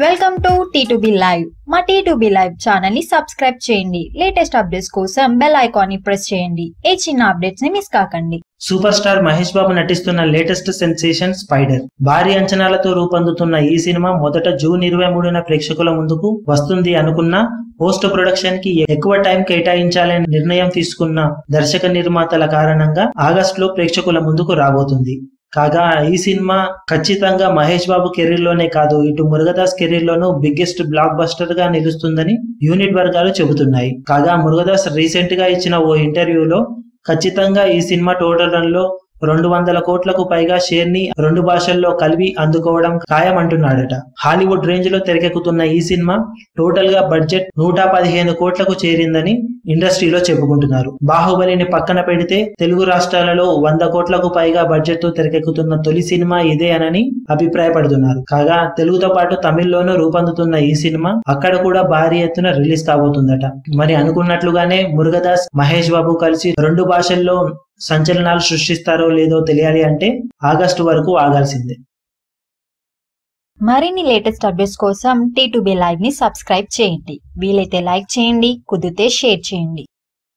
Welcome to T2B live. మా T2B live channel ని subscribe చేయండి. లేటెస్ట్ అప్డేట్స్ కోసం బెల్ ఐకాన్ ని ప్రెస్ చేయండి. ఏ చిన్న అప్డేట్స్ ని మిస్ కాకండి. సూపర్ స్టార్ మహేష్ బాబు నటిస్తున్న లేటెస్ట్ సెన్సేషన్ స్పైడర్. భారీ అంచనాలతో రూపొందుతున్న ఈ సినిమా మొదట జూన్ 23న ప్రేక్షకుల ముందుకు వస్తుంది అనుకున్న పోస్ట్ ప్రొడక్షన్ కి ఎక్కువ టైం కేటాయించాలని నిర్ణయం తీసుకున్న దర్శక నిర్మాతల కారణంగా ఆగస్టులో ప్రేక్షకుల ముందుకు రాబోతుంది. కాగా ఈ సినిమా ఖచ్చితంగా మహేష్ బాబు కెరీర్ లోనే కాదు, ఇటు మురుగదాస్ కెరీర్ లోనూ బిగ్గెస్ట్ బ్లాక్ బస్టర్ గా నిలుస్తుందని యూనిట్ వర్గాలు చెబుతున్నాయి. కాగా మురుగదాస్ రీసెంట్ గా ఇచ్చిన ఓ ఇంటర్వ్యూలో ఖచ్చితంగా ఈ సినిమా టోటల్ రన్ లో 200 కోట్లకు పైగా షేర్ ని 2 భాషల్లో కలిపి అందుకోవడం ఖాయమంటున్నాడట. హాలీవుడ్ రేంజ్ లో తెరకెక్కుతున్న ఈ సినిమా టోటల్ గా బడ్జెట్ 115 కోట్లకు చేరిందని ఇండస్ట్రీలో చెప్పుకుంటున్నారు. బాహుబలిని పక్కన పెడితే తెలుగు రాష్ట్రాలలో 100 కోట్లకు పైగా బడ్జెట్ తో తెరకెక్కుతున్న తొలి సినిమా ఇదే అని అభిప్రాయపడుతున్నారు. కాగా తెలుగుతో పాటు తమిళ్లోనూ రూపొందుతున్న ఈ సినిమా అక్కడ కూడా భారీ ఎత్తున రిలీజ్ కాబోతుందట. మరి అనుకున్నట్లుగానే మురుగదాస్ మహేష్ బాబు కలిసి 2 భాషల్లో సంచలనాలు సృష్టిస్తారో లేదో తెలియాలి అంటే ఆగస్టు వరకు ఆగాల్సిందే. మరిన్ని లేటెస్ట్ అప్డేట్స్ కోసం T2B లైవ్ ని సబ్స్క్రైబ్ చేయండి. వీలైతే లైక్ చేయండి, కుదిరితే షేర్ చేయండి.